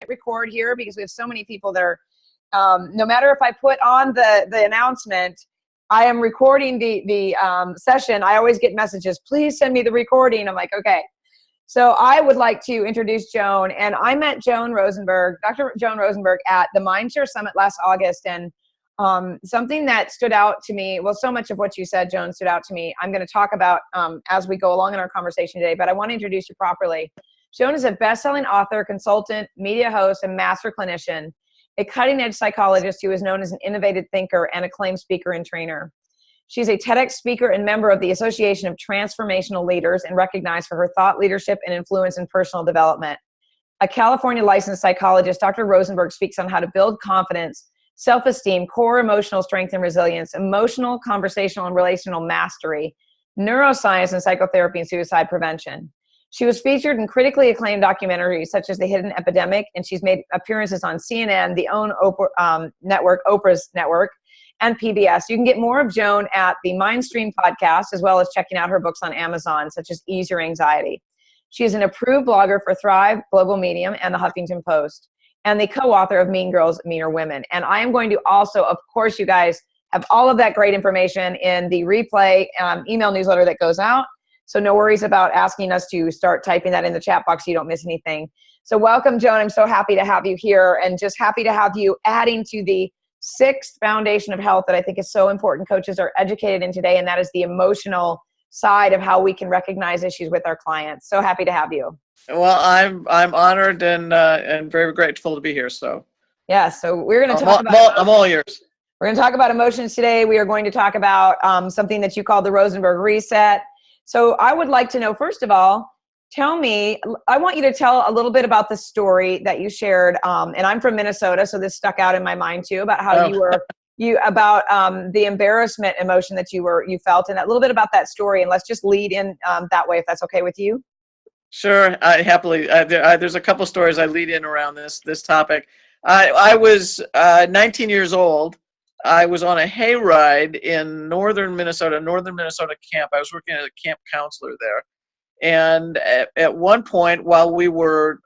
record here because we have so many people that are, no matter if I put on the announcement, I am recording the session. I always get messages, please send me the recording. I'm like, okay. So I would like to introduce Joan, and I met Joan Rosenberg, Dr. Joan Rosenberg, at the Mindshare Summit last August, and something that stood out to me, well, so much of what you said, Joan, stood out to me. I'm going to talk about as we go along in our conversation today, but I want to introduce you properly. Joan is a best-selling author, consultant, media host, and master clinician, a cutting-edge psychologist who is known as an innovative thinker and acclaimed speaker and trainer. She's a TEDx speaker and member of the Association of Transformational Leaders and recognized for her thought leadership and influence in personal development. A California licensed psychologist, Dr. Rosenberg speaks on how to build confidence, self-esteem, core emotional strength and resilience, emotional, conversational, and relational mastery, neuroscience and psychotherapy, and suicide prevention. She was featured in critically acclaimed documentaries such as The Hidden Epidemic, and she's made appearances on CNN, the OWN network, Oprah's network, and PBS. You can get more of Joan at the Mindstream podcast, as well as checking out her books on Amazon, such as Ease Your Anxiety. She is an approved blogger for Thrive, Global Medium, and the Huffington Post, and the co-author of Mean Girls, Meaner Women. And I am going to also, of course, you guys have all of that great information in the replay email newsletter that goes out. So no worries about asking us to start typing that in the chat box so you don't miss anything. So welcome, Joan. I'm so happy to have you here, and just happy to have you adding to the sixth foundation of health that I think is so important coaches are educated in today, and that is the emotional side of how we can recognize issues with our clients. So happy to have you. Well, I'm honored and very grateful to be here. So yeah, so we're going to talk about. I'm all ears. We're going to talk about emotions today. We are going to talk about something that you call the Rosenberg Reset. So I would like to know, first of all, tell me, I want you to tell a little bit about the story that you shared. And I'm from Minnesota, so this stuck out in my mind too, about how about the embarrassment emotion that you felt, and a little bit about that story. And let's just lead in that way, if that's okay with you. Sure, happily. There's a couple stories I lead in around this topic. I was 19 years old. I was on a hayride in northern Minnesota camp. I was working as a camp counselor there. And at one point, while we were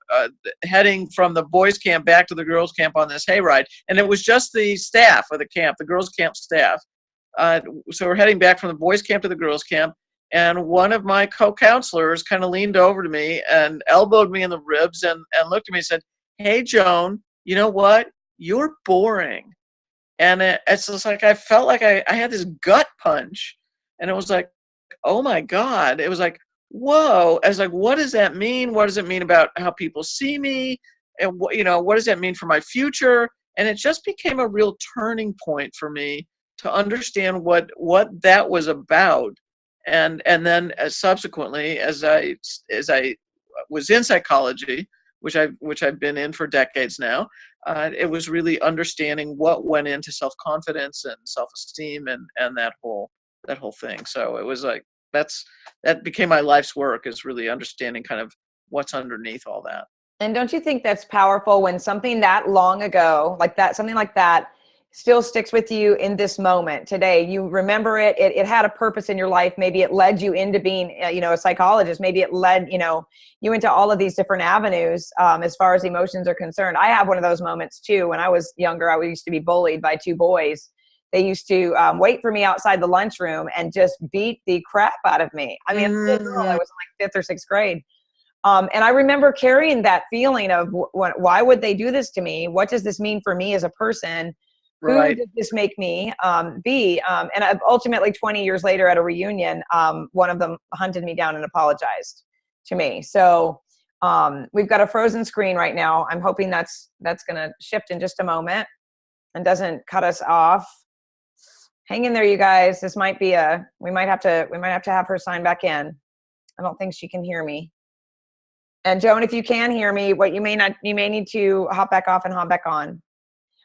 heading from the boys' camp back to the girls' camp on this hayride, and it was just the staff of the camp, the girls' camp staff. So we're heading back from the boys' camp to the girls' camp, and one of my co-counselors kind of leaned over to me and elbowed me in the ribs and looked at me and said, "Hey, Joan, you know what? You're boring." And it's just like I felt like I had this gut punch, and it was like, oh my God. It was like, whoa. I was like, what does that mean? What does it mean about how people see me? And what does that mean for my future? And it just became a real turning point for me to understand what that was about. And then subsequently, as I was in psychology, which I've been in for decades now, it was really understanding what went into self-confidence and self-esteem and that whole thing. So it was like that became my life's work, is really understanding kind of what's underneath all that. And don't you think that's powerful when something that long ago, something like that still sticks with you in this moment today? You remember it had a purpose in your life. Maybe it led you into being a psychologist. Maybe it led you into all of these different avenues as far as emotions are concerned. I have one of those moments too. When I was younger, I used to be bullied by two boys. They used to wait for me outside the lunchroom and just beat the crap out of me. I mean, I was in like 5th or 6th grade. And I remember carrying that feeling of why would they do this to me? What does this mean for me as a person? Who did this make me be? And ultimately, 20 years later at a reunion, one of them hunted me down and apologized to me. So we've got a frozen screen right now. I'm hoping that's going to shift in just a moment and doesn't cut us off. Hang in there, you guys. This might be we might have to have her sign back in. I don't think she can hear me. And Joan, if you can hear me, you may need to hop back off and hop back on.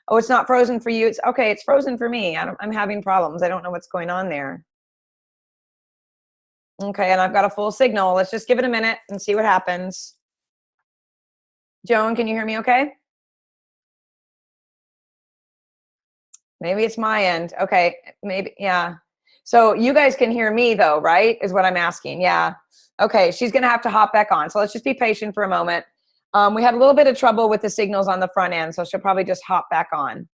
Oh, it's not frozen for you. It's okay. It's frozen for me. I'm having problems. I don't know what's going on there. Okay, and I've got a full signal. Let's just give it a minute and see what happens. Joan, can you hear me okay? Maybe it's my end. Okay, maybe, yeah. So you guys can hear me though, right? Is what I'm asking. Yeah. Okay, she's gonna have to hop back on. So let's just be patient for a moment. We had a little bit of trouble with the signals on the front end, so she'll probably just hop back on.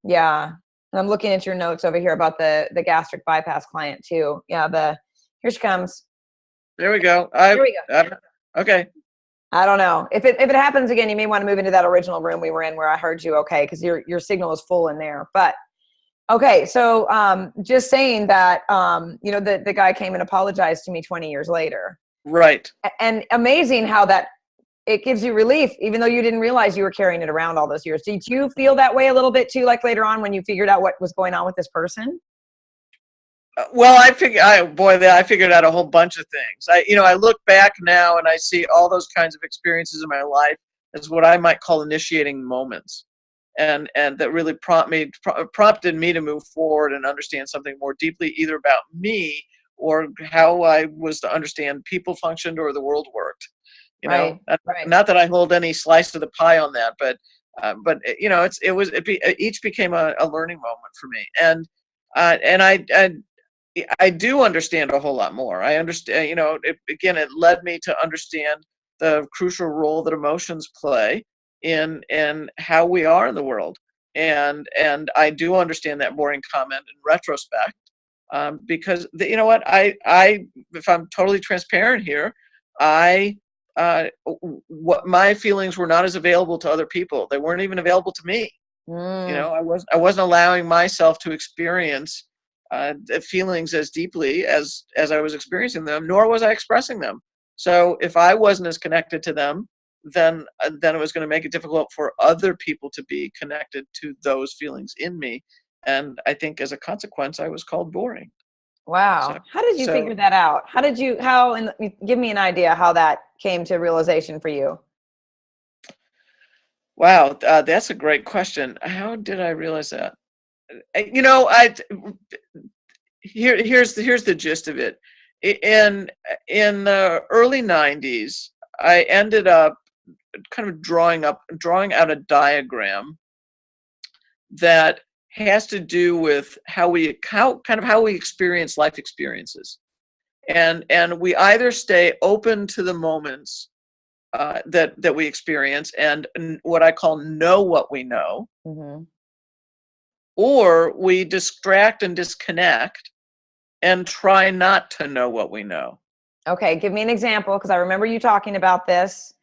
Yeah. And I'm looking at your notes over here about the gastric bypass client too. Yeah, here she comes. There we go. Here we go. Okay. I don't know. If it happens again, you may want to move into that original room we were in where I heard you okay, because your signal is full in there. But okay, so just saying that the guy came and apologized to me 20 years later. Right. And amazing how that it gives you relief, even though you didn't realize you were carrying it around all those years. Did you feel that way a little bit too, like later on when you figured out what was going on with this person? Well, I figured out a whole bunch of things. I look back now and I see all those kinds of experiences in my life as what I might call initiating moments, and that really prompted me to move forward and understand something more deeply, either about me or how I was to understand people functioned or the world worked. Right. Not that I hold any slice of the pie on that, but each became a learning moment for me, and I do understand a whole lot more. I understand, it led me to understand the crucial role that emotions play in how we are in the world, and I do understand that boring comment in retrospect, because you know what, if I'm totally transparent here, what my feelings were not as available to other people. They weren't even available to me. I wasn't allowing myself to experience the feelings as deeply as I was experiencing them, nor was I expressing them. So if I wasn't as connected to them, then it was going to make it difficult for other people to be connected to those feelings in me. And I think as a consequence, I was called boring. Wow. How did you figure that out? And give me an idea how that came to realization for you. Wow, that's a great question. How did I realize that? Here's the gist of it. In the early 90s, I ended up kind of drawing out a diagram that has to do with how we experience life experiences, and we either stay open to the moments that we experience and what I call know what we know, mm-hmm. or we distract and disconnect and try not to know what we know. Okay, give me an example, because I remember you talking about this.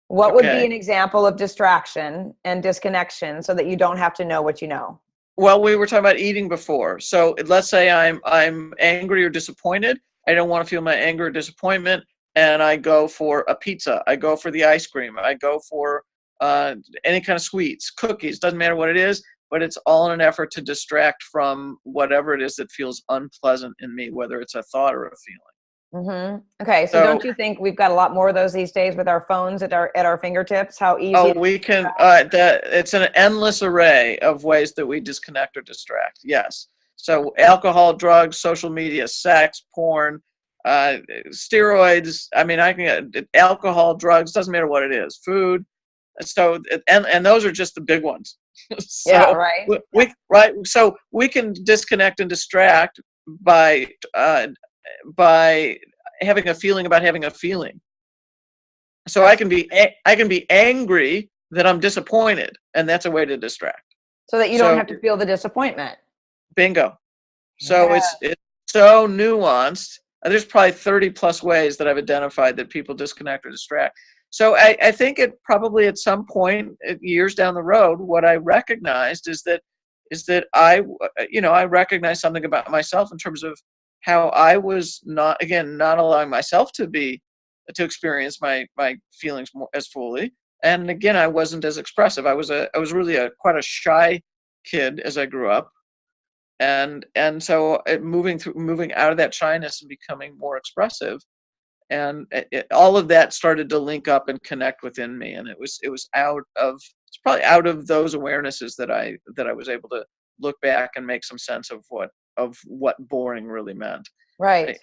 What would be an example of distraction and disconnection so that you don't have to know what you know? Well, we were talking about eating before. So let's say I'm angry or disappointed. I don't want to feel my anger or disappointment, and I go for a pizza. I go for the ice cream. I go for any kind of sweets, cookies, doesn't matter what it is, but it's all in an effort to distract from whatever it is that feels unpleasant in me, whether it's a thought or a feeling. Mm-hmm. Okay, so don't you think we've got a lot more of those these days with our phones at our fingertips? How easy? Oh, we can. It's an endless array of ways that we disconnect or distract. Yes. So alcohol, drugs, social media, sex, porn, steroids. I mean, I can get alcohol, drugs. Doesn't matter what it is. Food. So and those are just the big ones. So yeah. Right. Right. So we can disconnect and distract by having a feeling about having a feeling. So I can be angry that I'm disappointed, and that's a way to distract. So that you don't have to feel the disappointment. Bingo. So it's so nuanced. There's probably 30 plus ways that I've identified that people disconnect or distract. So I think it probably at some point, years down the road, what I recognized is that I recognized something about myself in terms of how I was not allowing myself to experience my feelings more as fully, and again I wasn't as expressive. I was really quite a shy kid as I grew up, and so moving out of that shyness and becoming more expressive, and all of that started to link up and connect within me, and it's probably out of those awarenesses that I was able to look back and make some sense of what boring really meant. Right.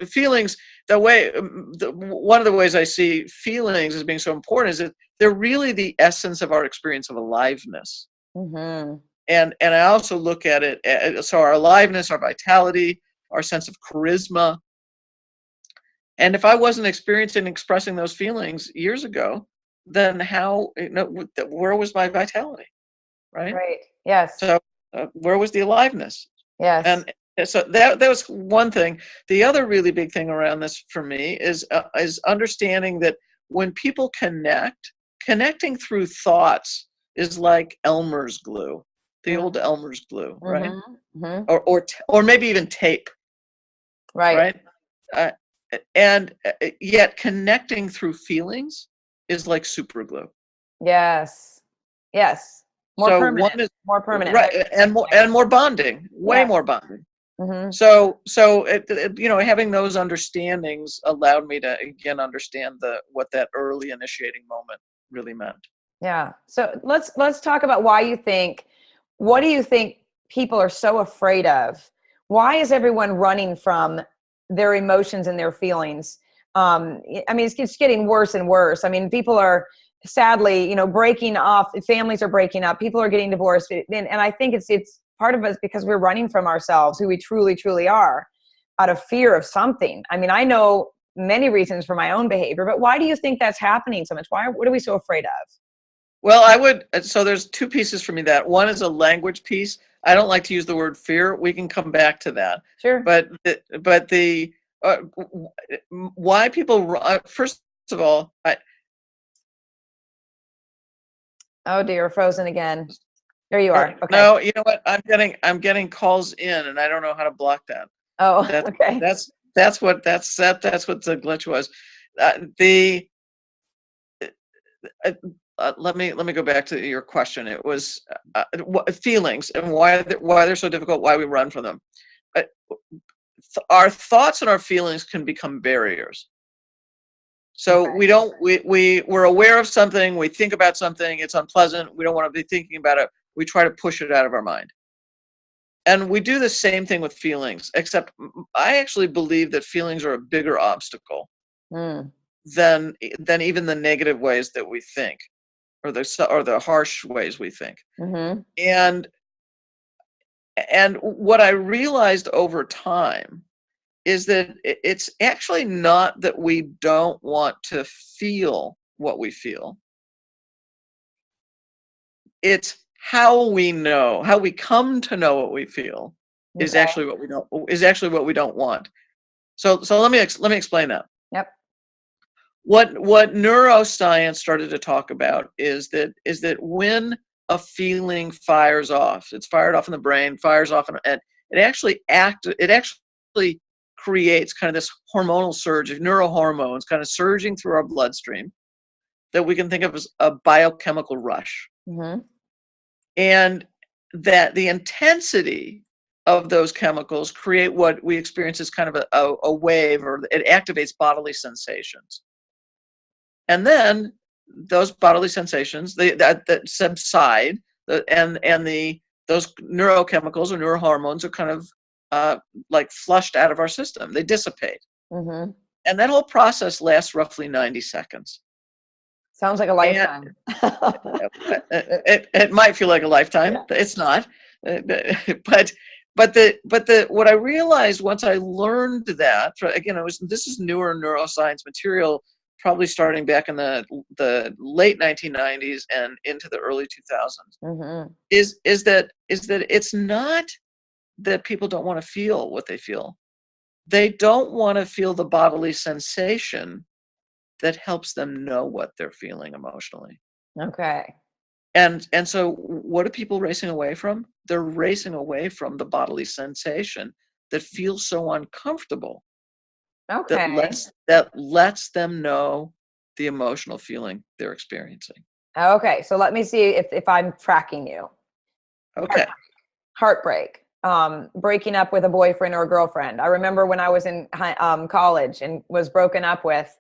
Feelings, one of the ways I see feelings as being so important is that they're really the essence of our experience of aliveness. Mm-hmm. And I also look at it, so our aliveness, our vitality, our sense of charisma, And if I wasn't experiencing and expressing those feelings years ago, then how, where was my vitality, right? Right. Yes. So where was the aliveness? Yes. And so that was one thing. The other really big thing around this for me is understanding that when people connecting through thoughts is like Elmer's glue, the old Elmer's glue, right? Or maybe even tape, Right. right? Uh, and yet connecting through feelings is like super glue. Yes. Yes. More So permanent. one is More permanent. right, and more bonding, way more bonding. So having those understandings allowed me to again understand what that early initiating moment really meant. Yeah. So let's talk about what do you think people are so afraid of? Why is everyone running from their emotions and their feelings? I mean, it's getting worse and worse. I mean, people are sadly, breaking off. Families are breaking up. People are getting divorced. And I think it's part of us because we're running from ourselves, who we truly, truly are, out of fear of something. I mean, I know many reasons for my own behavior, but why do you think that's happening so much? What are we so afraid of? Well, so there's two pieces for me. That one is a language piece. I don't like to use the word fear. We can come back to that. Sure. But why people, first of all, oh dear, frozen again. There you are. Okay. No, you know what? I'm getting calls in, and I don't know how to block that. Oh, okay. That's what the glitch was. Let me go back to your question. It was feelings and why they're so difficult, why we run from them. Our thoughts and our feelings can become barriers. So we're aware of something, we think about something, it's unpleasant, we don't want to be thinking about it, we try to push it out of our mind. And we do the same thing with feelings, except I actually believe that feelings are a bigger obstacle than even the negative ways that we think, or the harsh ways we think. And what I realized over time is that it's actually not that we don't want to feel what we feel. It's how we come to know what we feel is actually what we don't want. So let me explain that. Yep. What neuroscience started to talk about is that when a feeling fires off, it's fired off in the brain, fires off, and it actually creates kind of this hormonal surge of neurohormones kind of surging through our bloodstream that we can think of as a biochemical rush. And that the intensity of those chemicals create what we experience as kind of a wave, or it activates bodily sensations. And then those bodily sensations that subside, those neurochemicals or neurohormones are kind of like flushed out of our system. They dissipate. And that whole process lasts roughly 90 secons. Sounds like a lifetime. It might feel like a lifetime. Yeah. It's not. But what I realized once I learned that, again, this is newer neuroscience material, probably starting back in the late 1990s and into the early 2000s, is that it's not that people don't want to feel what they feel. They don't want to feel the bodily sensation that helps them know what they're feeling emotionally. Okay. And so what are people racing away from? They're racing away from the bodily sensation that feels so uncomfortable. Okay. That lets them know the emotional feeling they're experiencing. Okay. So let me see if I'm tracking you. Okay. Heartbreak. Breaking up with a boyfriend or a girlfriend. I remember when I was in college and was broken up with,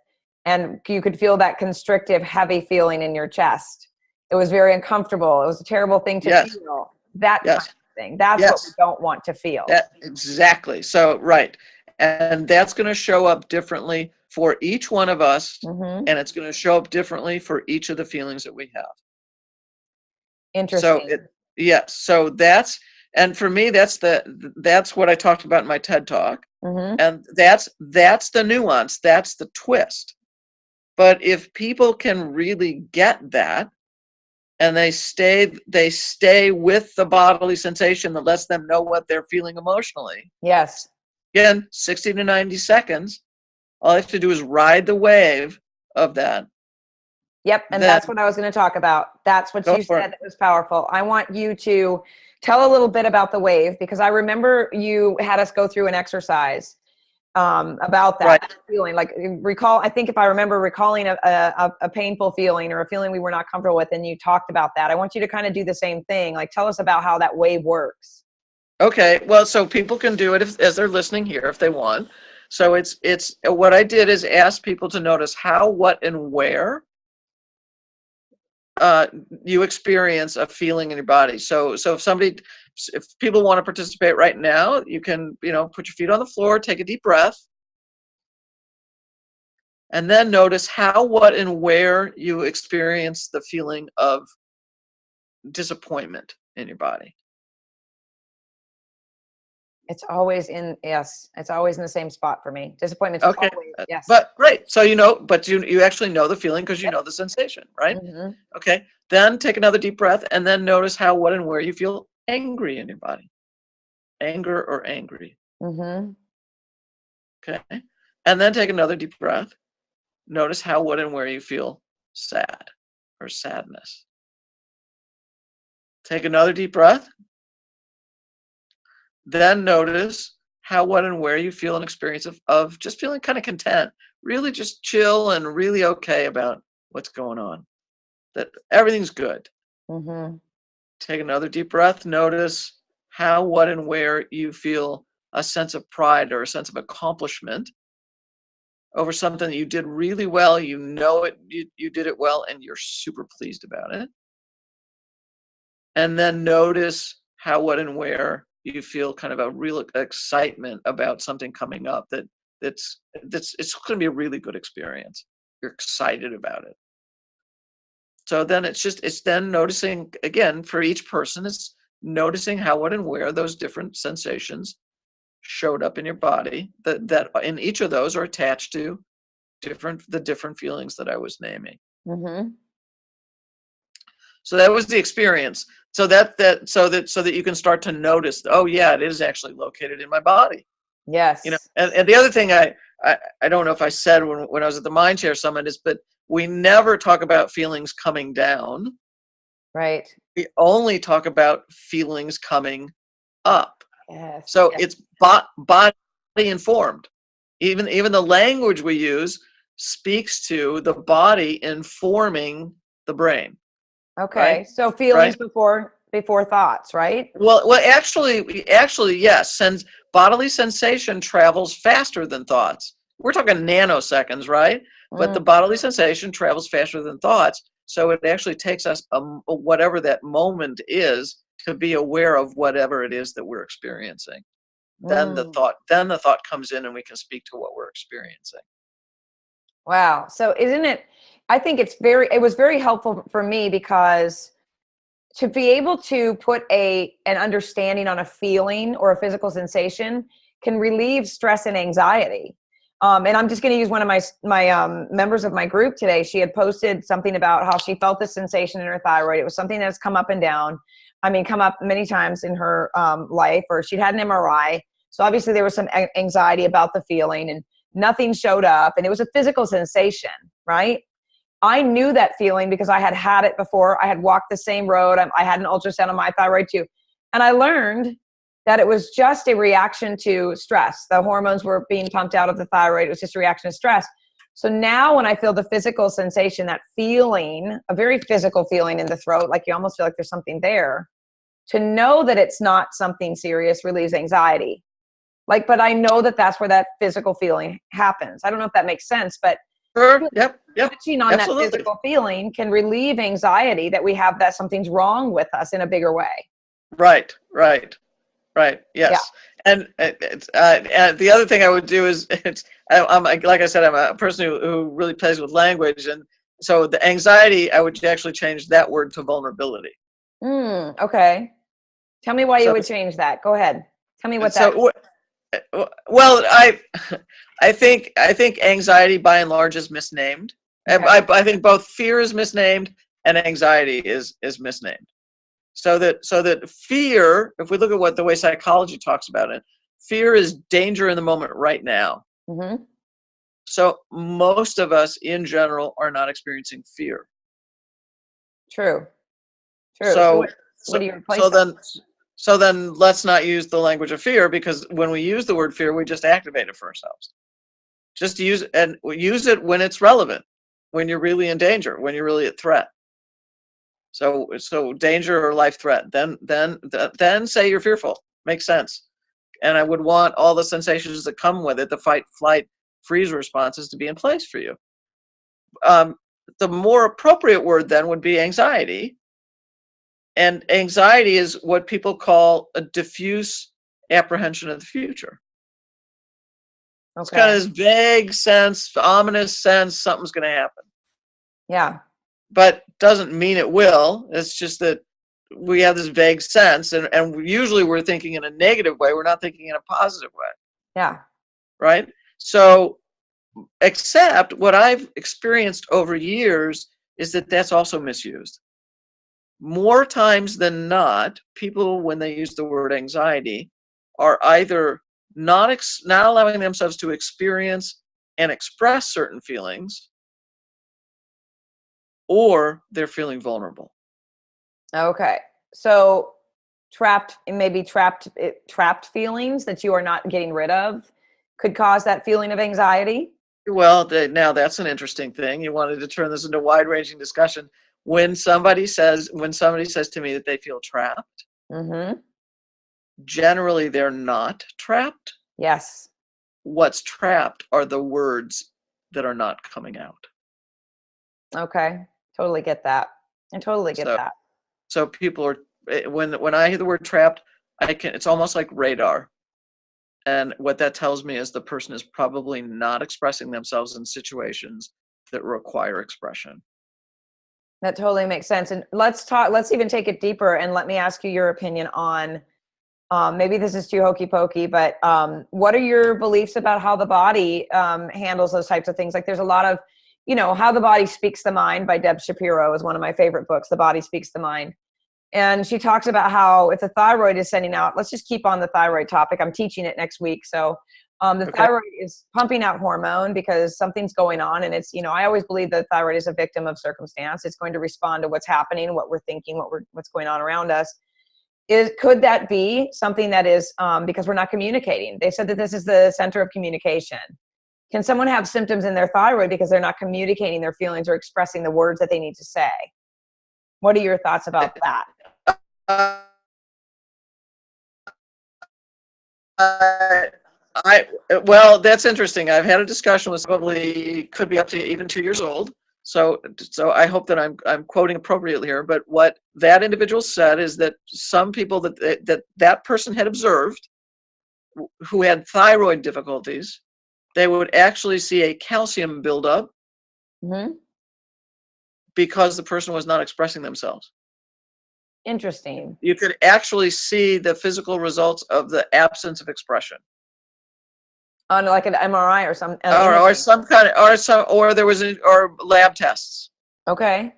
and you could feel that constrictive, heavy feeling in your chest. It was very uncomfortable. It was a terrible thing to feel. That kind of thing. That's what we don't want to feel. Exactly. So, right. And that's going to show up differently for each one of us. And it's going to show up differently for each of the feelings that we have. Interesting. So, and for me, that's what I talked about in my TED Talk. And that's the nuance, that's the twist. But if people can really get that, and they stay with the bodily sensation that lets them know what they're feeling emotionally. Yes. Again, 60 to 90 seconds. All I have to do is ride the wave of that. Yep, and that's what I was going to talk about. That's what you said that was powerful. I want you to tell a little bit about the wave, because I remember you had us go through an exercise about that feeling. Like, I think if I remember recalling a painful feeling or a feeling we were not comfortable with, and you talked about that. I want you to kind of do the same thing. Like, tell us about how that wave works. Okay, well, so people can do it as they're listening here if they want. So it's what I did is ask people to notice how, what, and where you experience a feeling in your body. So if people want to participate right now, you can, put your feet on the floor, take a deep breath, and then notice how, what, and where you experience the feeling of disappointment in your body. It's always it's always in the same spot for me. Disappointment. Okay. Always, yes. But great. So but you actually know the feeling because you know the sensation, right? Mm-hmm. Okay. Then take another deep breath and then notice how, what, and where you feel angry in your body. Anger or angry. Mm-hmm. Okay. And then take another deep breath. Notice how, what, and where you feel sad or sadness. Take another deep breath. Then notice how, what, and where you feel an experience of just feeling kind of content, really just chill and really okay about what's going on, that everything's good. Mm-hmm. Take another deep breath. Notice how, what, and where you feel a sense of pride or a sense of accomplishment over something that you did really well. You know it, you did it well, and you're super pleased about it. And then notice how, what, and where you feel kind of a real excitement about something coming up it's going to be a really good experience. You're excited about it. So then it's then noticing, again, for each person, it's noticing how, what, and where those different sensations showed up in your body, that in each of those are attached to the different feelings that I was naming. Mm-hmm. So that was the experience. So that you can start to notice, oh yeah, it is actually located in my body. Yes. And the other thing I don't know if I said when I was at the Mindshare Summit is, but we never talk about feelings coming down. Right. We only talk about feelings coming up. Yes. So it's body informed. Even the language we use speaks to the body informing the brain. Okay. Right? So feelings before thoughts, right? Well, actually, yes. Since bodily sensation travels faster than thoughts. We're talking nanoseconds, right? But the bodily sensation travels faster than thoughts. So it actually takes us whatever that moment is to be aware of whatever it is that we're experiencing. Then the thought comes in and we can speak to what we're experiencing. Wow. So I think it was very helpful for me, because to be able to put an understanding on a feeling or a physical sensation can relieve stress and anxiety. And I'm just going to use one of my members of my group today. She had posted something about how she felt this sensation in her thyroid. It was something that's come up and down. Come up many times in her life, or she'd had an MRI. So obviously there was some anxiety about the feeling, and nothing showed up, and it was a physical sensation, right? I knew that feeling because I had it before. I had walked the same road. I had an ultrasound on my thyroid too. And I learned that it was just a reaction to stress. The hormones were being pumped out of the thyroid. It was just a reaction to stress. So now when I feel the physical sensation, that feeling, a very physical feeling in the throat, like you almost feel like there's something there, to know that it's not something serious relieves anxiety. But I know that that's where that physical feeling happens. I don't know if that makes sense, but sure. Yep. touching on Absolutely. that physical feeling can relieve anxiety that we have, that something's wrong with us in a bigger way. Right. Yes. Yeah. And the other thing I would do is, I'm like I said, I'm a person who really plays with language, and so the anxiety, I would actually change that word to vulnerability. Okay. Tell me why you would change that. Go ahead. Tell me what that is. Well, I think anxiety by and large is misnamed. Okay. I think both fear is misnamed and anxiety is misnamed. So that fear, if we look at what the way psychology talks about it, fear is danger in the moment right now. Mm-hmm. So most of us in general are not experiencing fear. True. So What do you replace so that? then so then let's not use the language of fear, because when we use the word fear, we just activate it for ourselves. Just use it when it's relevant, when you're really in danger, when you're really at threat. So danger or life threat. Then say you're fearful. Makes sense. And I would want all the sensations that come with it, the fight, flight, freeze responses, to be in place for you. The more appropriate word then would be anxiety. And anxiety is what people call a diffuse apprehension of the future. Okay. It's kind of this vague sense, ominous sense, something's going to happen. Yeah. But doesn't mean it will. It's just that we have this vague sense, and usually we're thinking in a negative way. We're not thinking in a positive way. Yeah. Right? So, except what I've experienced over years is that that's also misused. More times than not, people, when they use the word anxiety, are either not allowing themselves to experience and express certain feelings, or they're feeling vulnerable. Okay. So trapped feelings that you are not getting rid of could cause that feeling of anxiety. Well, now that's an interesting thing. You wanted to turn this into a wide-ranging discussion. When somebody says to me that they feel trapped, Mm-hmm. generally they're not trapped. Yes. What's trapped are the words that are not coming out. Okay. Totally get that. I totally get that. So people are, when I hear the word trapped, it's almost like radar. And what that tells me is the person is probably not expressing themselves in situations that require expression. That totally makes sense. And let's even take it deeper, and let me ask you your opinion on, maybe this is too hokey pokey, but what are your beliefs about how the body handles those types of things? Like there's a lot of, How the Body Speaks the Mind by Deb Shapiro is one of my favorite books, The Body Speaks the Mind. And she talks about how if the thyroid is sending out, let's just keep on the thyroid topic. I'm teaching it next week. So the thyroid is pumping out hormone because something's going on. And it's, I always believe the thyroid is a victim of circumstance. It's going to respond to what's happening, what we're thinking, what's going on around us. Could that be something that is because we're not communicating? They said that this is the center of communication. Can someone have symptoms in their thyroid because they're not communicating their feelings or expressing the words that they need to say? What are your thoughts about that? Well, that's interesting. I've had a discussion with probably could be up to even 2 years old. So I hope that I'm quoting appropriately here. But what that individual said is that some people that person had observed who had thyroid difficulties, they would actually see a calcium buildup because the person was not expressing themselves. Interesting. You could actually see the physical results of the absence of expression. On like an MRI or some or some kind of or there was or lab tests. Okay.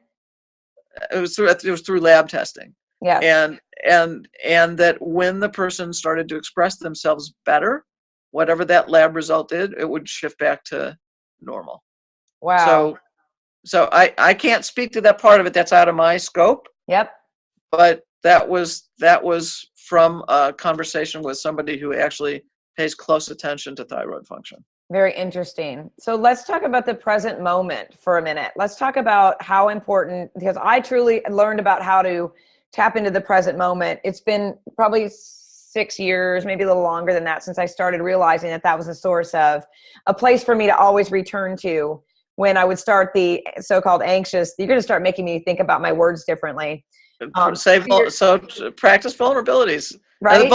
It was through lab testing. Yeah. And that when the person started to express themselves better, whatever that lab result did, it would shift back to normal. Wow. So I can't speak to that part of it. That's out of my scope. Yep. But that was from a conversation with somebody who actually pays close attention to thyroid function. Very interesting. So let's talk about the present moment for a minute. Let's talk about how important, because I truly learned about how to tap into the present moment. It's been probably 6 years, maybe a little longer than that, since I started realizing that was a source of a place for me to always return to when I would start the so-called anxious. You're going to start making me think about my words differently. So practice vulnerabilities. Right. And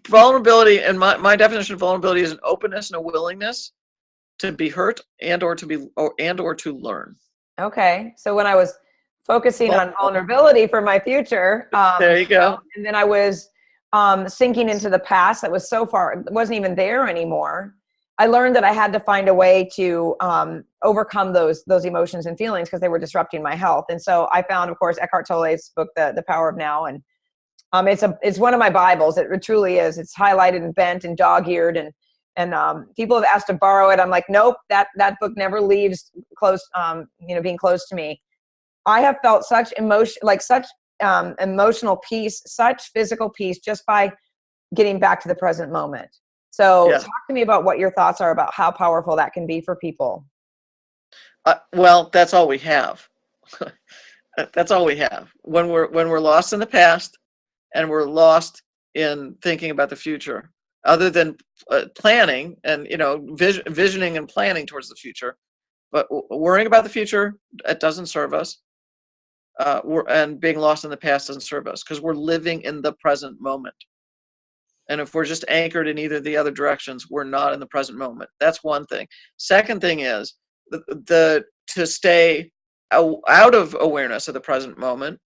vulnerability, and my definition of vulnerability is an openness and a willingness to be hurt and or to learn. Okay. So when I was focusing on vulnerability for my future, there you go. And then I was sinking into the past that was so far, wasn't even there anymore, I learned that I had to find a way to overcome those emotions and feelings because they were disrupting my health. And so I found, of course, Eckhart Tolle's book, The Power of Now. And it's one of my Bibles. It truly is. It's highlighted and bent and dog-eared. And people have asked to borrow it. I'm like, nope, that book never leaves close, being close to me. I have felt such emotion, like such emotional peace, such physical peace just by getting back to the present moment. So talk to me about what your thoughts are about how powerful that can be for people. Well, that's all we have. That's all we have. When we're lost in the past and we're lost in thinking about the future, other than planning and, visioning and planning towards the future, but worrying about the future, it doesn't serve us. And being lost in the past doesn't serve us because we're living in the present moment. And if we're just anchored in either of the other directions, we're not in the present moment. That's one thing. Second thing is to stay out of awareness of the present moment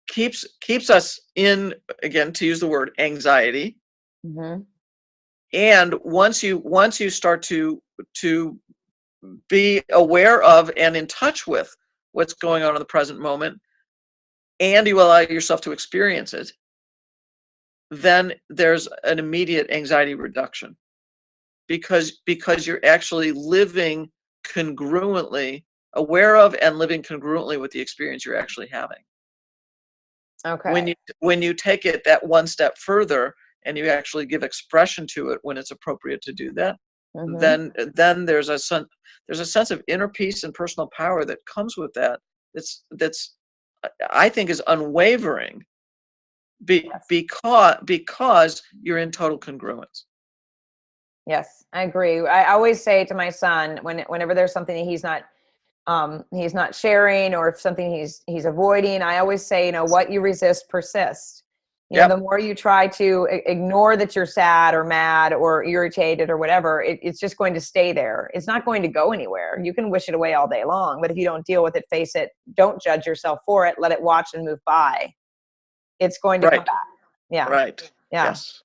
keeps us in, again, to use the word, anxiety. Mm-hmm. And once you start to be aware of and in touch with what's going on in the present moment, and you allow yourself to experience it, then there's an immediate anxiety reduction because you're actually living congruently, aware of and living congruently with the experience you're actually having. Okay. When you take it that one step further and you actually give expression to it when it's appropriate to do that, then there's a sense of inner peace and personal power that comes with that. That's I think is unwavering. Because you're in total congruence. Yes, I agree. I always say to my son, whenever there's something that he's not sharing, or if something he's avoiding, I always say, what you resist persists. The more you try to ignore that you're sad or mad or irritated or whatever, it's just going to stay there. It's not going to go anywhere. You can wish it away all day long, but if you don't deal with it, face it, don't judge yourself for it, let it watch and move by. It's going to come back. Yeah. Right. Yeah. Yes.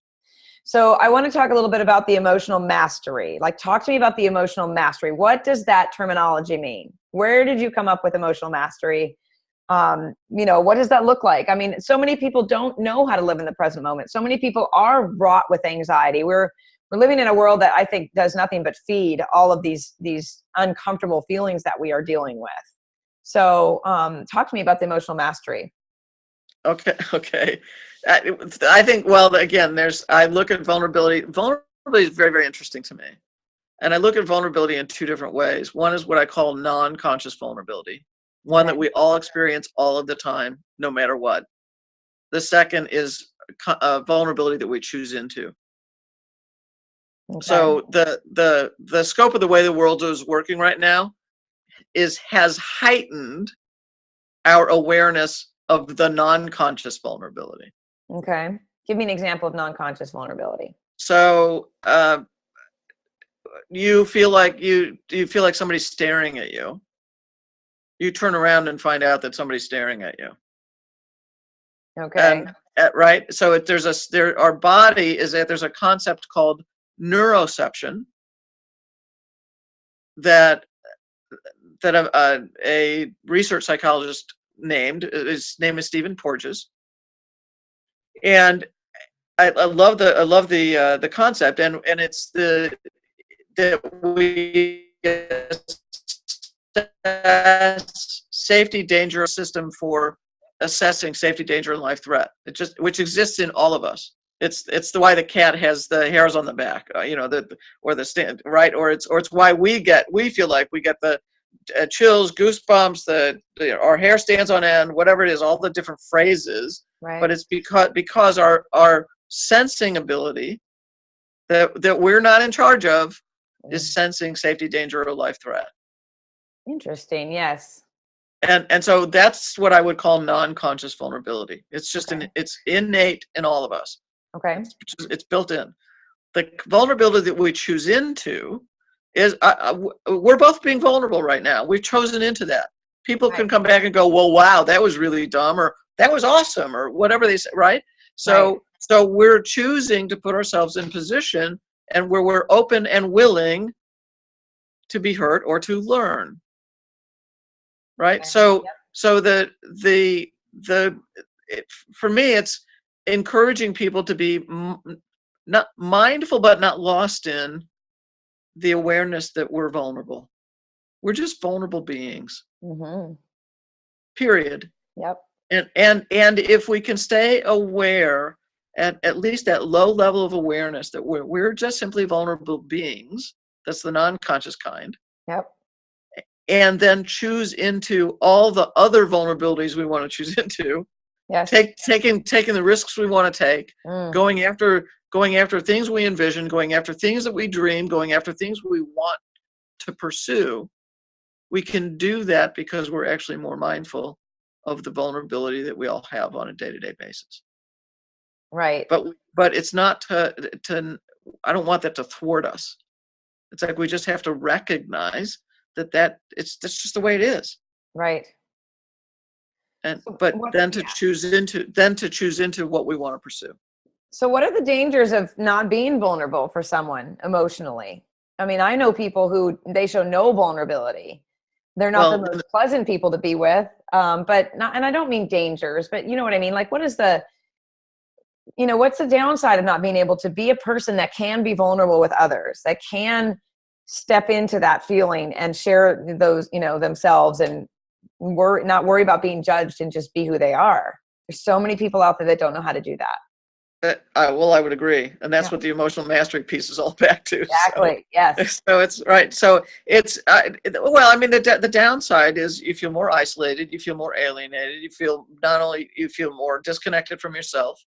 So I want to talk a little bit about the emotional mastery. Like, talk to me about the emotional mastery. What does that terminology mean? Where did you come up with emotional mastery? What does that look like? I mean, so many people don't know how to live in the present moment. So many people are wrought with anxiety. We're living in a world that I think does nothing but feed all of these uncomfortable feelings that we are dealing with. So talk to me about the emotional mastery. Okay. I think, well, again, I look at vulnerability. Vulnerability is very, very interesting to me. And I look at vulnerability in two different ways. One is what I call non-conscious vulnerability, one that we all experience all of the time, no matter what. The second is vulnerability that we choose into. Okay. So the scope of the way the world is working right now has heightened our awareness of the non-conscious vulnerability. Okay. Give me an example of non-conscious vulnerability. So you feel like somebody's staring at you. You turn around and find out that somebody's staring at you. Okay. And, right. So our body is there's a concept called neuroception that a research psychologist his name is Stephen Porges, and I love the concept, and it's that we assess safety danger system for assessing safety, danger, and life threat. Which exists in all of us. It's the why the cat has the hairs on the back, or the stand, right, or it's why we feel like we get the chills, goosebumps, our hair stands on end, whatever it is, all the different phrases. Right. But it's because our sensing ability that we're not in charge of is sensing safety, danger, or life threat. Interesting. Yes. And so that's what I would call non-conscious vulnerability. It's just it's innate in all of us. Okay. It's built in. The vulnerability that we choose into is we're both being vulnerable right now. We've chosen into that. People can come back and go, well, wow, that was really dumb, or that was awesome, or whatever they say, right? So we're choosing to put ourselves in position and where we're open and willing to be hurt or to learn. Right? So for me, it's encouraging people to be not mindful, but not lost in the awareness that we're vulnerable. We're just vulnerable beings. Mm-hmm. Period. Yep. And if we can stay aware at least that low level of awareness that we're just simply vulnerable beings, that's the non-conscious kind. Yep. And then choose into all the other vulnerabilities we want to choose into. Yes. Taking the risks we want to take, going after things we envision, going after things that we dream, going after things we want to pursue. We can do that because we're actually more mindful of the vulnerability that we all have on a day-to-day basis. Right. But it's not to I don't want that to thwart us. It's like we just have to recognize that's just the way it is. Right. And to choose into what we want to pursue. So what are the dangers of not being vulnerable for someone emotionally? I mean, I know people who they show no vulnerability. They're not the most pleasant people to be with. But not, and I don't mean dangers, but you know what I mean? Like, what's the downside of not being able to be a person that can be vulnerable with others, that can step into that feeling and share those, themselves and not worry about being judged and just be who they are? There's so many people out there that don't know how to do that. I would agree, and that's what the emotional mastery piece is all back to. Exactly. Yes. So it's right. So it's the downside is you feel more isolated, you feel more alienated, you feel more disconnected from yourself.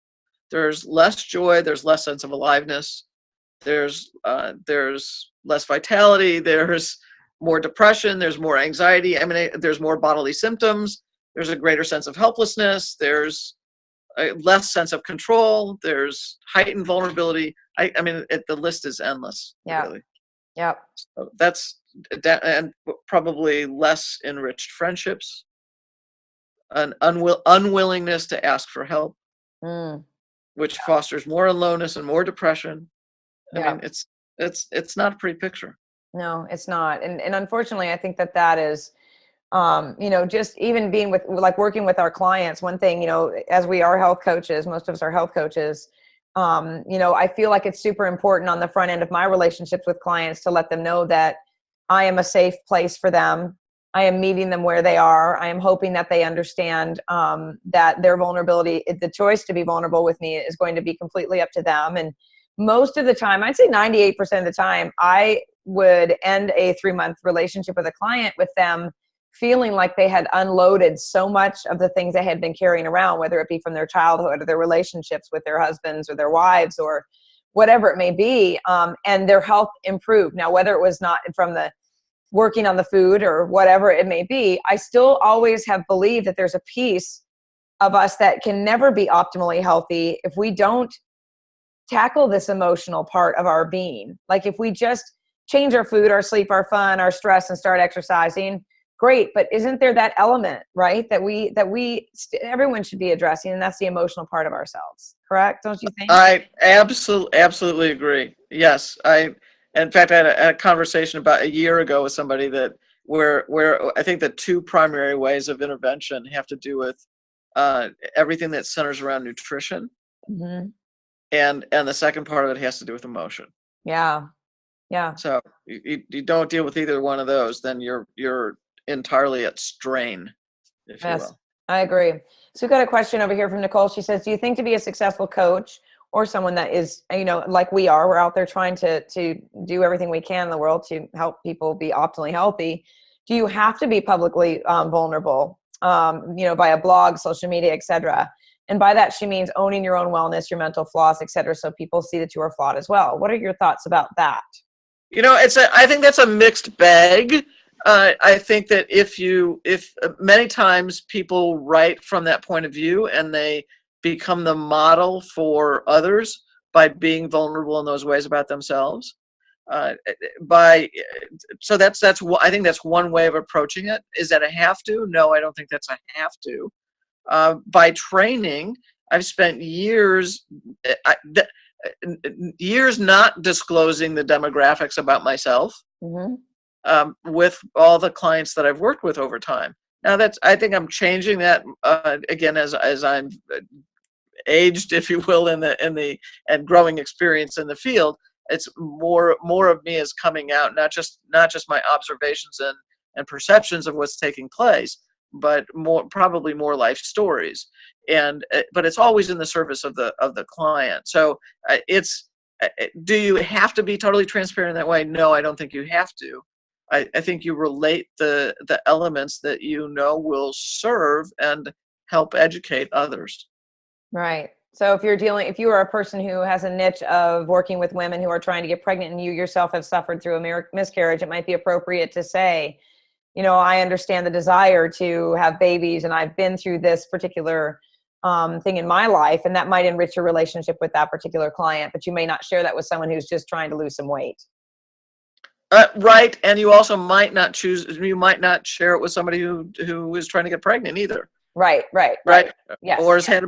There's less joy. There's less sense of aliveness. There's less vitality. There's more depression. There's more anxiety. There's more bodily symptoms. There's a greater sense of helplessness. There's a less sense of control. There's heightened vulnerability. The list is endless. Yeah. Really. Yeah. So and probably less enriched friendships. An unwillingness to ask for help, which fosters more aloneness and more depression. I mean, it's not a pretty picture. No, it's not. And unfortunately, I think that is, just even being working with our clients, one thing, as we are health coaches, most of us are health coaches, I feel like it's super important on the front end of my relationships with clients to let them know that I am a safe place for them. I am meeting them where they are. I am hoping that they understand that their vulnerability, the choice to be vulnerable with me is going to be completely up to them. And most of the time, I'd say 98% of the time, I would end a 3-month relationship with a client with them feeling like they had unloaded so much of the things they had been carrying around, whether it be from their childhood or their relationships with their husbands or their wives or whatever it may be, and their health improved. Now, whether it was not from the working on the food or whatever it may be, I still always have believed that there's a piece of us that can never be optimally healthy if we don't tackle this emotional part of our being. Like if we just change our food, our sleep, our fun, our stress, and start exercising, great. But isn't there that element, right, that everyone should be addressing, and that's the emotional part of ourselves, correct? Don't you think? I absolutely agree. Yes, in fact, I had a conversation about a year ago with somebody that where I think the two primary ways of intervention have to do with everything that centers around nutrition, and the second part of it has to do with emotion. Yeah. So you don't deal with either one of those, then you're entirely at strain, if you will. I agree. So we've got a question over here from Nicole. She says, do you think to be a successful coach or someone that is, like we are, we're out there trying to do everything we can in the world to help people be optimally healthy, do you have to be publicly vulnerable, via blog, social media, etc.? And by that, she means owning your own wellness, your mental flaws, etc., so people see that you are flawed as well. What are your thoughts about that? I think that's a mixed bag. I think that if many times people write from that point of view and they become the model for others by being vulnerable in those ways about themselves, I think that's one way of approaching it. Is that a have to? No, I don't think that's a have to. By training, I've spent years, years not disclosing the demographics about myself with all the clients that I've worked with over time. Now I think I'm changing that again as I'm aged, if you will, and growing experience in the field. It's more of me is coming out, not just my observations and perceptions of what's taking place, but probably more life stories. And but it's always in the service of the client. So do you have to be totally transparent in that way? No, I don't think you have to. I think you relate the elements that you know will serve and help educate others. Right. So if you are a person who has a niche of working with women who are trying to get pregnant and you yourself have suffered through a miscarriage, it might be appropriate to say, I understand the desire to have babies and I've been through this particular thing in my life, and that might enrich your relationship with that particular client, but you may not share that with someone who's just trying to lose some weight. Right. And you also might not share it with somebody who is trying to get pregnant either. Right. Yes. Or has had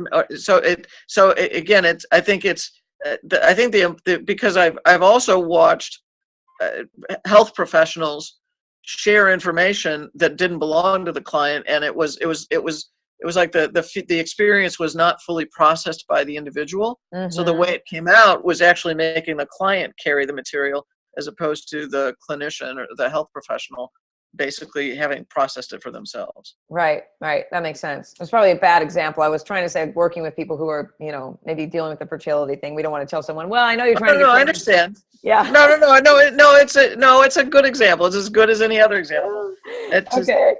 again, I think because I've also watched health professionals share information that didn't belong to the client, and it was like the experience was not fully processed by the individual. So the way it came out was actually making the client carry the material as opposed to the clinician or the health professional basically having processed it for themselves. Right. That makes sense. It's probably a bad example. I was trying to say working with people who are, maybe dealing with the fertility thing. We don't want to tell someone, well, I know you're trying to get I understand. Yeah. No, it's a good example. It's as good as any other example. Okay.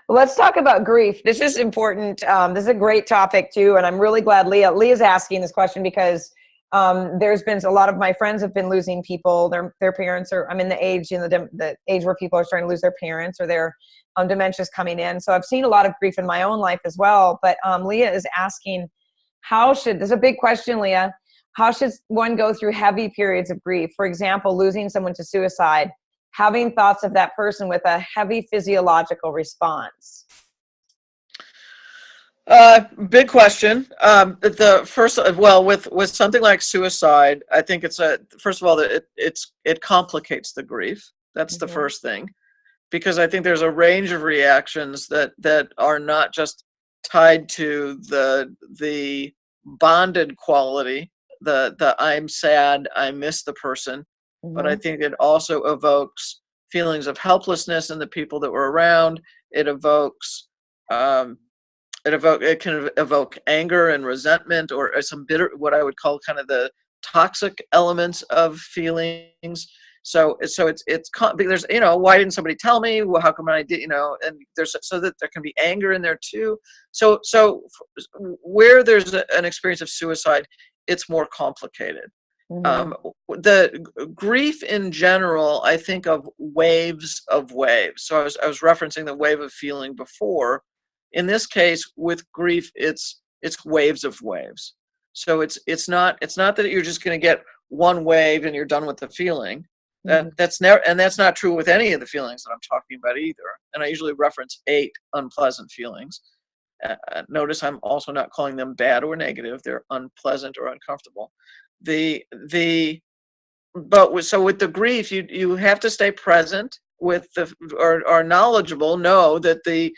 Well, let's talk about grief. This is important. This is a great topic too. And I'm really glad Leah's asking this question because there's been a lot of my friends have been losing people. Their parents are, I'm in the age where people are starting to lose their parents or their dementia's coming in. So I've seen a lot of grief in my own life as well. But Leah is asking, this is a big question, Leah. How should one go through heavy periods of grief? For example, losing someone to suicide, having thoughts of that person with a heavy physiological response. Big question. With something like suicide, I think first of all, it complicates the grief. That's the first thing, because I think there's a range of reactions that are not just tied to the bonded quality, the I'm sad, I miss the person, but I think it also evokes feelings of helplessness in the people that were around. It can evoke anger and resentment, or some what I would call kind of the toxic elements of feelings. So there's why didn't somebody tell me? Well, how come I did? And so that there can be anger in there too. So where there's an experience of suicide, it's more complicated. The grief in general, I think of waves of waves. So I was referencing the wave of feeling before. In this case, with grief, it's waves of waves. So it's not that you're just going to get one wave and you're done with the feeling. That's not true with any of the feelings that I'm talking about either. And I usually reference 8 unpleasant feelings. Notice I'm also not calling them bad or negative. They're unpleasant or uncomfortable. So with the grief, you have to stay present with or knowledgeable. Know that the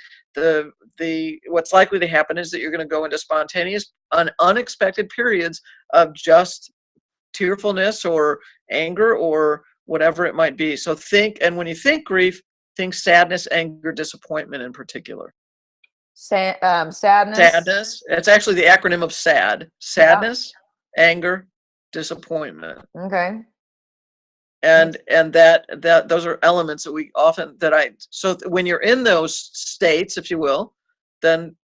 what's likely to happen is that you're going to go into spontaneous, unexpected periods of just tearfulness or anger or whatever it might be. So when you think grief, think sadness, anger, disappointment in particular. Sadness. Sadness. It's actually the acronym of SAD. Sadness, anger, disappointment. Okay. And that those are elements that we often so when you're in those states, if you will, then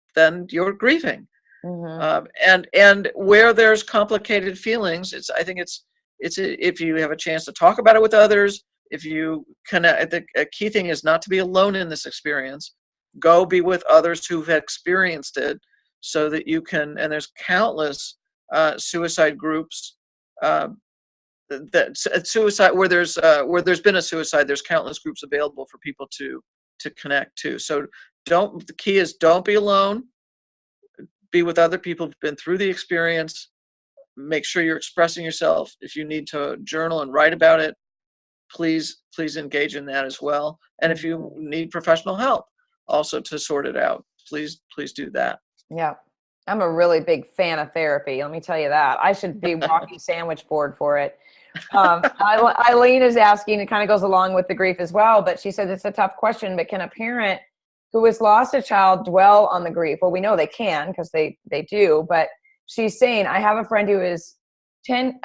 you're grieving. And where there's complicated feelings, I think it's if you have a chance to talk about it with others, if you connect, the key thing is not to be alone in this experience. Go be with others who've experienced it, so that you can. And there's countless suicide groups. That suicide where there's been a suicide, there's countless groups available for people to connect to. So the key is don't be alone. be with other people who've been through the experience. Make sure you're expressing yourself. If you need to journal and write about it, please engage in that as well. And if you need professional help also to sort it out, please do that. Yeah. I'm a really big fan of therapy. Let me tell you that. I should be walking sandwich board for it. Eileen is asking, it kind of goes along with the grief as well, but she says it's a tough question, but can a parent who has lost a child dwell on the grief? Well, we know they can, because they do, but she's saying, I have a friend who is 10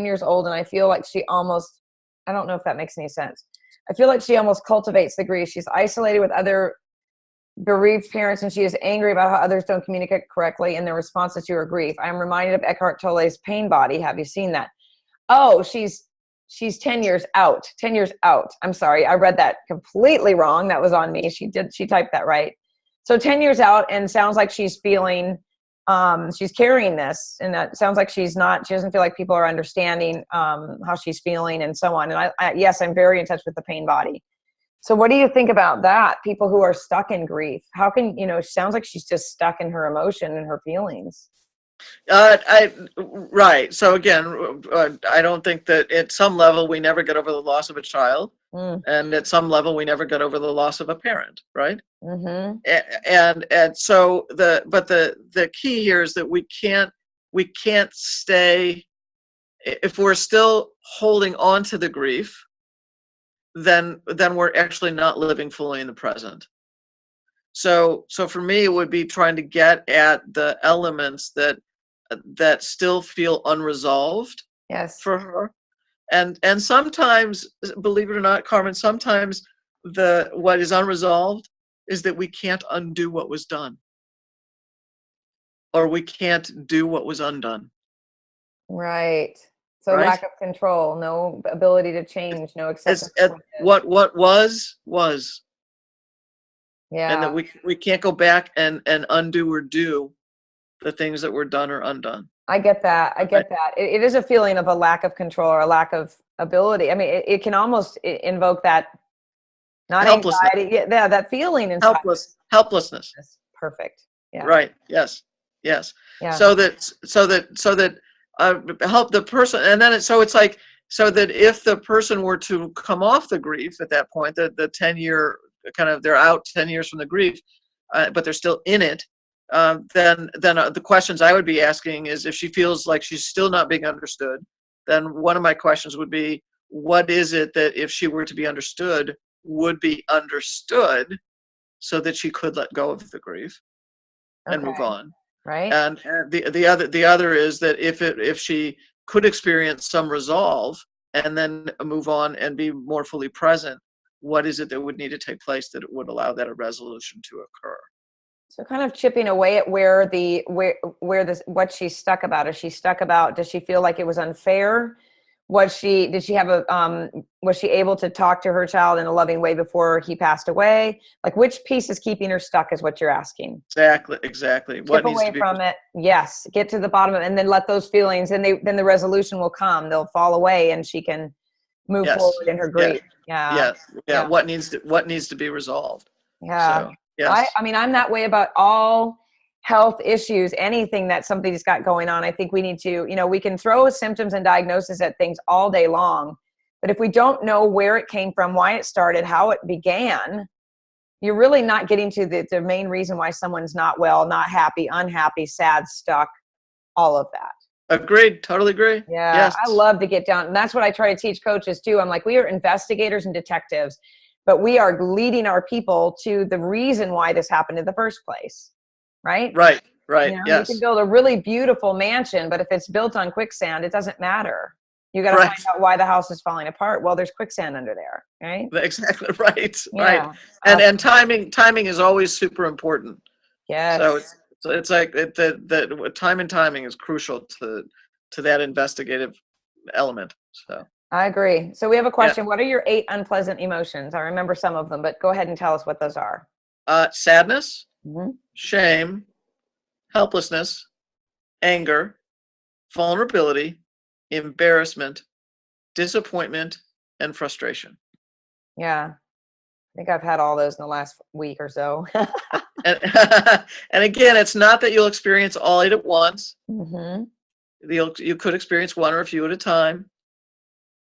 years old, and I feel like she almost, I don't know if that makes any sense. I feel like she almost cultivates the grief. She's isolated with other bereaved parents, and she is angry about how others don't communicate correctly in their responses to her grief. I'm reminded of Eckhart Tolle's Pain Body. Have you seen that? Oh, she's 10 years out. 10 years out. I'm sorry. I read that completely wrong. That was on me. She typed that right. So 10 years out, and sounds like she's feeling, she's carrying this, and that sounds like she doesn't feel like people are understanding how she's feeling and so on. And yes, I'm very in touch with the Pain Body. So what do you think about that? People who are stuck in grief, how can, it sounds like she's just stuck in her emotion and her feelings. Right. So again, I don't think that at some level we never get over the loss of a child, and at some level we never get over the loss of a parent, right? Mm-hmm. And so the key here is that we can't stay, if we're still holding on to the grief, then we're actually not living fully in the present. So for me, it would be trying to get at the elements that still feel unresolved. Yes. For her. And sometimes, believe it or not, Carmen, sometimes what is unresolved is that we can't undo what was done, or we can't do what was undone. Right. So right? Lack of control, no ability to change, no acceptance. What was. Yeah. And that we can't go back and undo or do the things that were done or undone. I get that. It is a feeling of a lack of control or a lack of ability. I mean, it can almost invoke that, not anxiety, yeah, that feeling inside. Helplessness. Perfect. Yeah. Right. Yes. Yeah. So that help the person, and then it's like, so that if the person were to come off the grief at that point, the 10-year kind of, they're out 10 years from the grief, but they're still in it. Then the questions I would be asking is, if she feels like she's still not being understood, then one of my questions would be, what is it that, if she were to be understood, would be understood so that she could let go of the grief and move on? Right. And the other is that if she could experience some resolve and then move on and be more fully present, what is it that would need to take place that would allow that resolution to occur? So kind of chipping away at what she's stuck about. Is she stuck about, does she feel like it was unfair? Was she able to talk to her child in a loving way before he passed away? Like, which piece is keeping her stuck is what you're asking. Exactly. Chip away from it. Yes. Get to the bottom of it, and then let those feelings, and then the resolution will come. They'll fall away, and she can move forward in her grief. Yeah. What needs to be resolved? Yeah. So, yes. I mean, I'm that way about all health issues, anything that somebody's got going on. I think we need to, we can throw symptoms and diagnosis at things all day long, but if we don't know where it came from, why it started, how it began, you're really not getting to the main reason why someone's not well, not happy, unhappy, sad, stuck, all of that. Agreed. Totally agree. Yeah. Yes. I love to get down. And that's what I try to teach coaches too. I'm like, we are investigators and detectives, but we are leading our people to the reason why this happened in the first place. Right. Yes. You can build a really beautiful mansion, but if it's built on quicksand, it doesn't matter. You got to find out why the house is falling apart. Well, there's quicksand under there. Right. Exactly. Right. Yeah. Right. And timing is always super important. Yes. So it's like that timing is crucial to that investigative element. So I agree. So we have a question. Yeah. What are your 8 unpleasant emotions? I remember some of them, but go ahead and tell us what those are. Sadness, shame, helplessness, anger, vulnerability, embarrassment, disappointment, and frustration. Yeah. I think I've had all those in the last week or so. And, and again, it's not that you'll experience all 8 at once. Mm-hmm. You could experience one or a few at a time.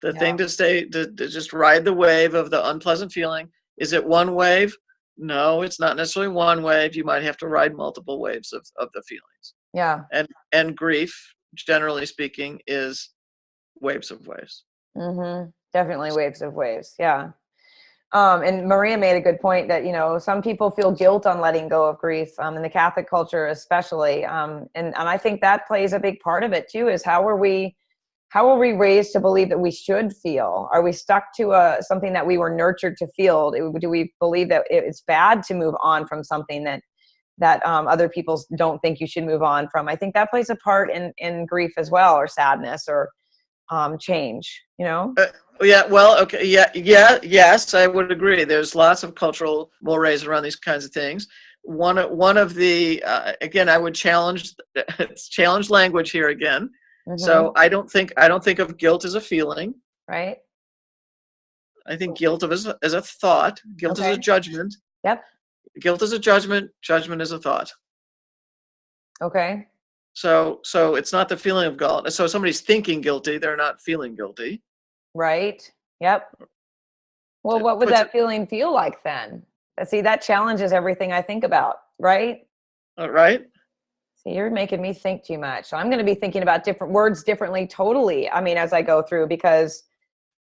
The Yeah. thing to just ride the wave of the unpleasant feeling. Is it one wave? No, it's not necessarily one wave. You might have to ride multiple waves of the feelings. Yeah. And grief, generally speaking, is waves of waves. Mm-hmm. Definitely waves of waves. Yeah. And Maria made a good point that, some people feel guilt on letting go of grief, in the Catholic culture, especially. And I think that plays a big part of it too, is how are we raised to believe that we should feel? Are we stuck to something that we were nurtured to feel? Do we believe that it's bad to move on from something that other people don't think you should move on from? I think that plays a part in grief as well, or sadness, or change, Yeah, well, okay, yes, I would agree. There's lots of cultural mores around these kinds of things. One of the again, I would challenge language here again. Mm-hmm. So I don't think of guilt as a feeling. Right. I think guilt as a thought. Guilt is a judgment. Yep. Guilt is a judgment. Judgment is a thought. Okay. So it's not the feeling of guilt. So somebody's thinking guilty, they're not feeling guilty. Right. Yep. Well, what would that feeling feel like then? See, that challenges everything I think about, right? All right. See, you're making me think too much. So I'm going to be thinking about different words differently totally, as I go through, because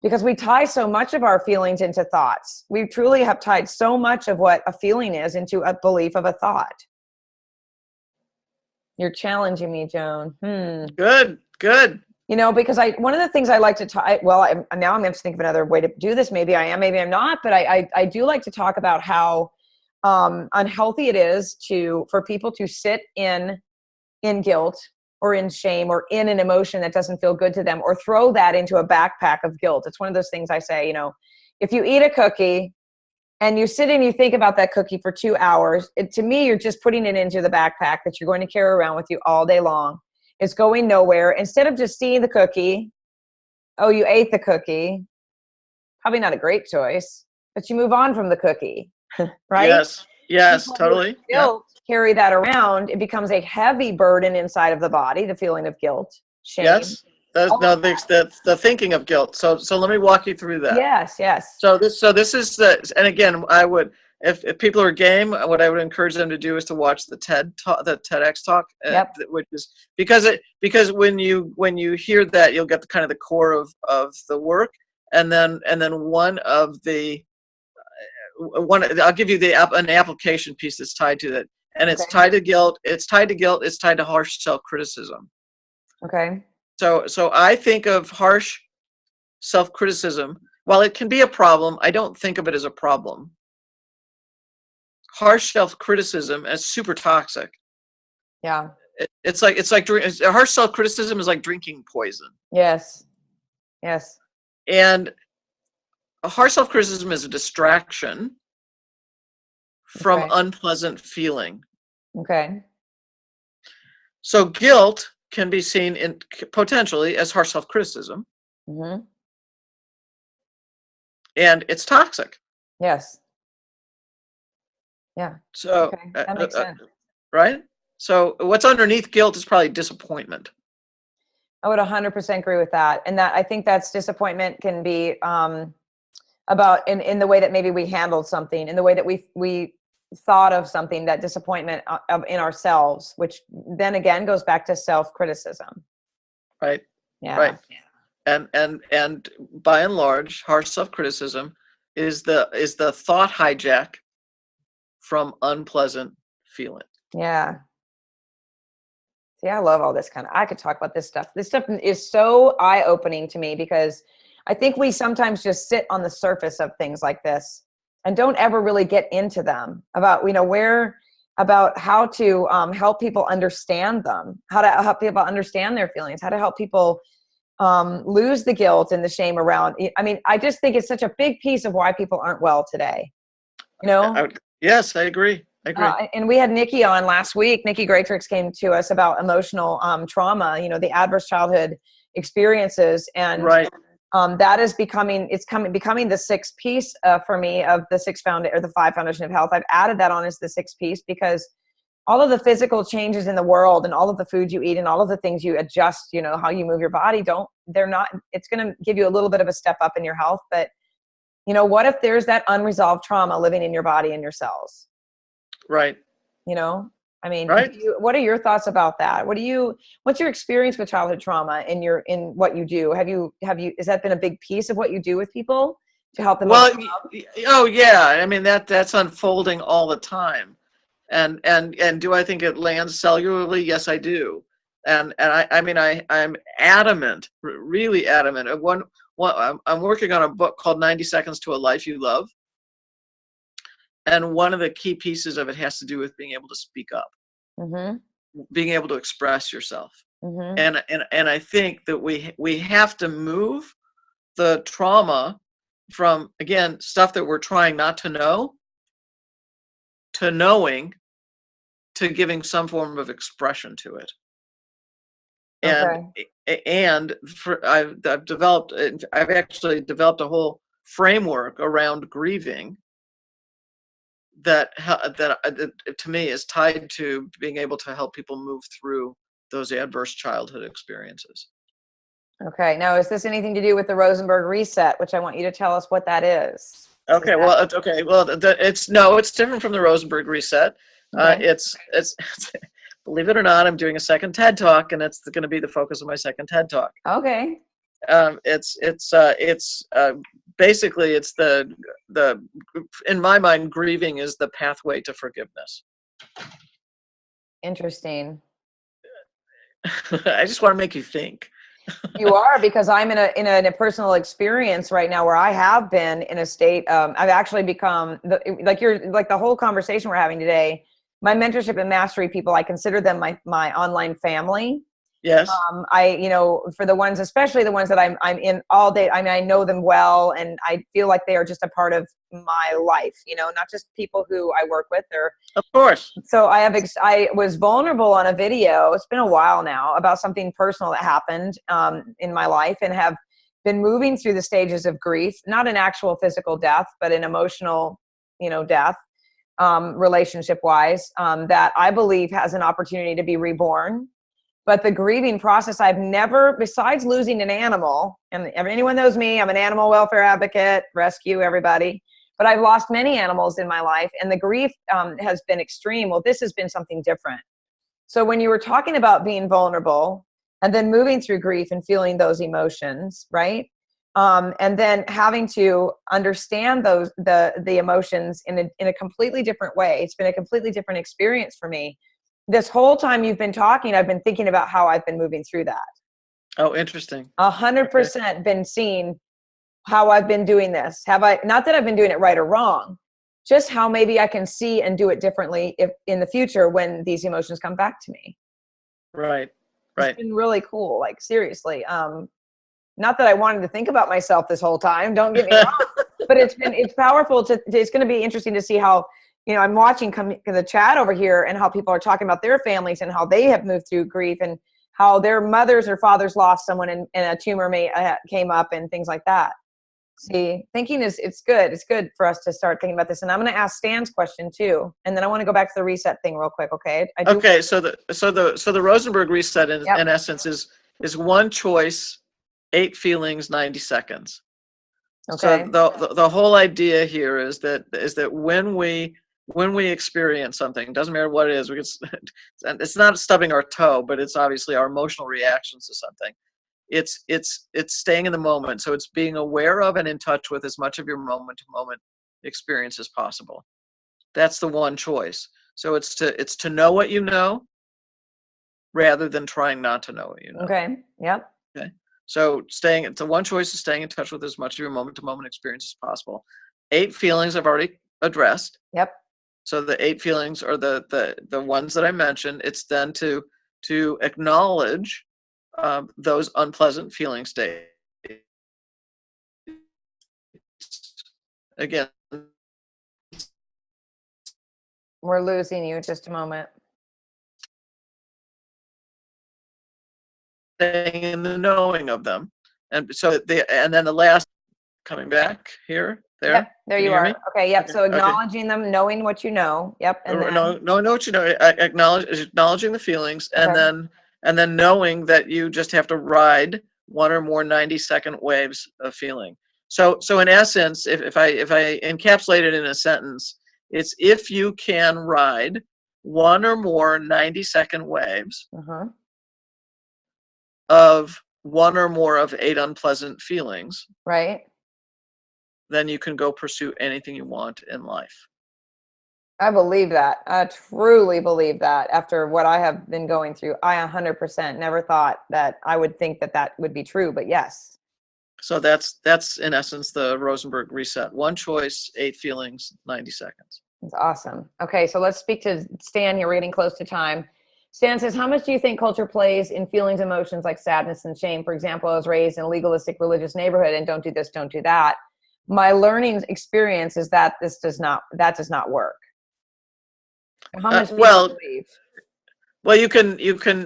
we tie so much of our feelings into thoughts. We truly have tied so much of what a feeling is into a belief of a thought. You're challenging me, Joan. Good. Because one of the things I like to talk, now I'm going to think of another way to do this. Maybe I am, maybe I'm not, but I do like to talk about how unhealthy it is for people to sit in guilt or in shame or in an emotion that doesn't feel good to them, or throw that into a backpack of guilt. It's one of those things I say, if you eat a cookie and you sit and you think about that cookie for 2 hours, to me, you're just putting it into the backpack that you're going to carry around with you all day long. It's going nowhere. Instead of just seeing the cookie, oh, you ate the cookie, probably not a great choice, but you move on from the cookie, right? Yes, totally. Guilt, carry that around. It becomes a heavy burden inside of the body, the feeling of guilt, shame. Yes, the thinking of guilt. So let me walk you through that. Yes. So this is and again, I would, if people are game, what I would encourage them to do is to watch the TEDx talk, which is because when you hear that, you'll get the kind of the core of the work, and then I'll give you an application piece that's tied to that, and it's tied to guilt. It's tied to harsh self-criticism. Okay. So I think of harsh self-criticism. While it can be a problem, I don't think of it as a problem. Harsh self-criticism as super toxic. Yeah. It's like harsh self-criticism is like drinking poison. Yes. And a harsh self-criticism is a distraction from unpleasant feeling. Okay. So guilt can be seen potentially as harsh self-criticism. Mm-hmm. And it's toxic. Yes. Yeah. So that makes sense. Right? So what's underneath guilt is probably disappointment. I would 100% agree with that. And that I think that's disappointment can be about in the way that maybe we handled something, in the way that we thought of something, that disappointment in ourselves, which then again goes back to self-criticism. Right. Yeah. Right. And by and large, harsh self-criticism is the thought hijack from unpleasant feeling. Yeah. See, I love all this I could talk about this stuff. This stuff is so eye-opening to me, because I think we sometimes just sit on the surface of things like this and don't ever really get into them, about, about how to help people understand them, how to help people understand their feelings, how to help people lose the guilt and the shame around. I just think it's such a big piece of why people aren't well today. Yes, I agree. And we had Nikki on last week. Nikki Greatrix came to us about emotional trauma, the adverse childhood experiences. And That is becoming the sixth piece for me of the the five foundation of health. I've added that on as the sixth piece because all of the physical changes in the world and all of the foods you eat and all of the things you adjust, how you move your body, it's going to give you a little bit of a step up in your health. But what if there's that unresolved trauma living in your body and your cells? Right. I mean, right. What are your thoughts about that? What's your experience with childhood trauma in what you do? Has that been a big piece of what you do with people to help them? Well, oh yeah. I mean, that's unfolding all the time. And do I think it lands cellularly? Yes, I do. And I'm adamant, really adamant. I'm working on a book called 90 Seconds to a Life You Love. And one of the key pieces of it has to do with being able to speak up, being able to express yourself. And I think that we have to move the trauma from, again, stuff that we're trying not to know, to knowing, to giving some form of expression to it. And I've actually developed a whole framework around grieving that to me is tied to being able to help people move through those adverse childhood experiences. Okay. Now, is this anything to do with the Rosenberg reset, which I want you to tell us what that is? Okay. Well, it's different from the Rosenberg reset. Okay. It's believe it or not, I'm doing a second TED Talk, and it's going to be the focus of my second TED Talk. Okay. Basically it's the in my mind, grieving is the pathway to forgiveness. Interesting. I just want to make you think. You are, because I'm in a personal experience right now where I have been in a state. I've actually become like the whole conversation we're having today. My mentorship and mastery people, I consider them my online family. Yes. For the ones, especially the ones that I'm in all day, I mean, I know them well, and I feel like they are just a part of my life, not just people who I work with. Of course. So I was vulnerable on a video, it's been a while now, about something personal that happened in my life, and have been moving through the stages of grief, not an actual physical death, but an emotional, death, relationship wise, that I believe has an opportunity to be reborn. But the grieving process, I've never, besides losing an animal, and anyone knows me, I'm an animal welfare advocate, rescue everybody, but I've lost many animals in my life, and the grief has been extreme. Well, this has been something different. So when you were talking about being vulnerable and then moving through grief and feeling those emotions, right? And then having to understand the emotions in a completely different way. It's been a completely different experience for me. This whole time you've been talking, I've been thinking about how I've been moving through that. Oh, interesting. 100% been seeing how I've been doing this. Not that I've been doing it right or wrong, just how maybe I can see and do it differently if in the future when these emotions come back to me. Right. It's been really cool. Like, seriously. Not that I wanted to think about myself this whole time, don't get me wrong, but it's powerful it's going to be interesting to see how, I'm watching the chat over here and how people are talking about their families and how they have moved through grief and how their mothers or fathers lost someone and a tumor came up and things like that. See, thinking it's good. It's good for us to start thinking about this. And I'm going to ask Stan's question too. And then I want to go back to the reset thing real quick. Okay. Okay. So the Rosenberg reset in essence is one choice, 8 feelings, 90 seconds. Okay. So the whole idea here is that when we experience something, doesn't matter what it is, it's not stubbing our toe, but it's obviously our emotional reactions to something. It's staying in the moment. So it's being aware of and in touch with as much of your moment to moment experience as possible. That's the one choice. So it's to know what you know rather than trying not to know what you know. Okay. Yep. Okay. So the one choice is staying in touch with as much of your moment to moment experience as possible. 8 feelings I've already addressed. Yep. So the 8 feelings are the ones that I mentioned. It's then to acknowledge those unpleasant feeling states. Again, we're losing you. Just a moment. Staying in the knowing of them. And so and then the last, coming back here, there. Yep, there Can you hear are. me? Okay, yep. Okay. So Okay. acknowledging them, knowing what you know. Yep, and then No, what you know, acknowledging the feelings, okay. and then knowing that you just have to ride one or more 90-second waves of feeling. So in essence, if I encapsulate it in a sentence, it's if you can ride one or more 90-second waves of one or more of 8 unpleasant feelings, Right. then you can go pursue anything you want in life. I believe that. I truly believe that after what I have been going through. I 100% never thought that I would think that that would be true, but yes. So that's in essence the Rosenberg reset. One choice, 8 feelings, 90 seconds. That's awesome. Okay, so let's speak to Stan here. We're getting close to time. Stan says, how much do you think culture plays in feelings, emotions like sadness and shame? For example, I was raised in a legalistic religious neighborhood and don't do this, don't do that. My learning experience is that that does not work. How much do you believe? Well,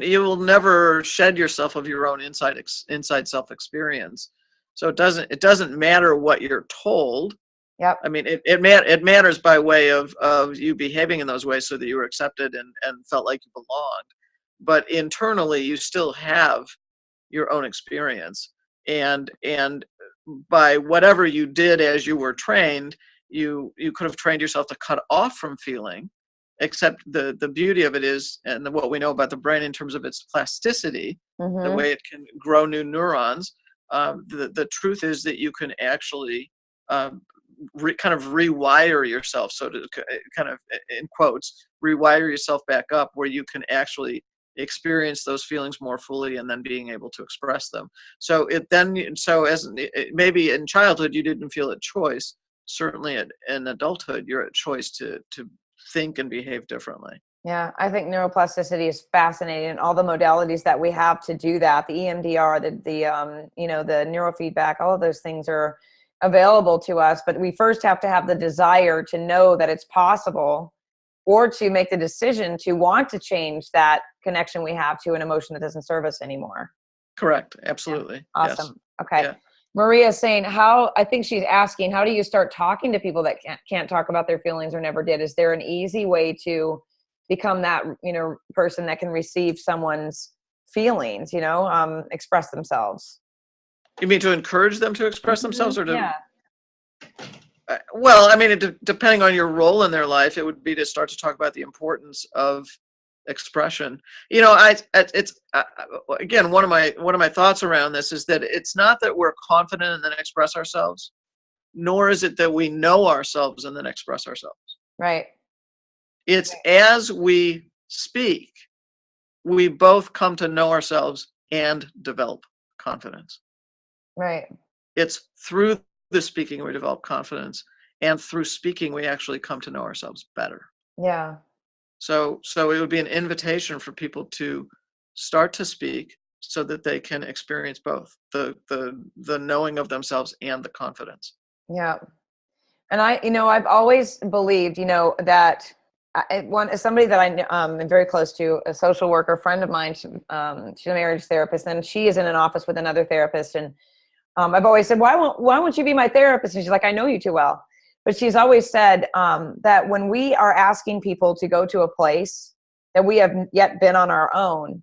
you will never shed yourself of your own inside self experience. So it doesn't matter what you're told. Yep. I mean, it matters by way of you behaving in those ways so that you were accepted and felt like you belonged. But internally, you still have your own experience, and by whatever you did as you were trained, you could have trained yourself to cut off from feeling. Except the beauty of it is, and what we know about the brain in terms of its plasticity, the way it can grow new neurons, the truth is that you can actually kind of rewire yourself, so to kind of, in quotes, rewire yourself back up where you can actually experience those feelings more fully and then being able to express them. So maybe in childhood you didn't feel a choice. Certainly in adulthood you're at choice to think and behave differently. Yeah, I think neuroplasticity is fascinating, and all the modalities that we have to do that, the EMDR, the neurofeedback, all of those things are available to us, but we first have to have the desire to know that it's possible, or to make the decision to want to change that connection we have to an emotion that doesn't serve us anymore. Correct. Absolutely. Yeah. Awesome. Yes. Okay. Yeah. Maria's saying, I think she's asking, how do you start talking to people that can't talk about their feelings or never did? Is there an easy way to become that, person that can receive someone's feelings, express themselves? You mean to encourage them to express themselves, or to? Yeah. Well, I mean, depending on your role in their life, it would be to start to talk about the importance of expression. Again, one of my thoughts around this is that it's not that we're confident and then express ourselves, nor is it that we know ourselves and then express ourselves. Right. It's as we speak, we both come to know ourselves and develop confidence. Right. It's through the speaking we develop confidence, and through speaking we actually come to know ourselves better. Yeah. So it would be an invitation for people to start to speak so that they can experience both the knowing of themselves and the confidence. Yeah. And I've always believed, that somebody that I am very close to, a social worker friend of mine, she's a marriage therapist, and she is in an office with another therapist. And I've always said, why won't you be my therapist? And she's like, I know you too well. But she's always said that when we are asking people to go to a place that we have yet been on our own,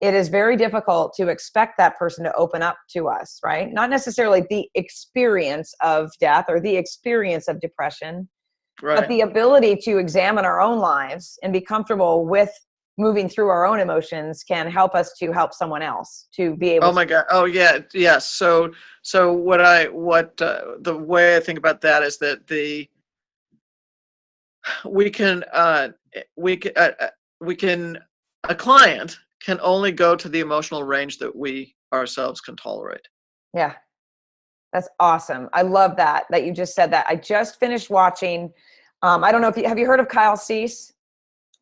it is very difficult to expect that person to open up to us, right? Not necessarily the experience of death or the experience of depression, right, but the ability to examine our own lives and be comfortable with moving through our own emotions can help us to help someone else to be able. Oh my God! Oh yeah, yes. So the way I think about that is that a client can only go to the emotional range that we ourselves can tolerate. Yeah, that's awesome. I love that you just said that. I just finished watching. I don't know have you heard of Kyle Cease?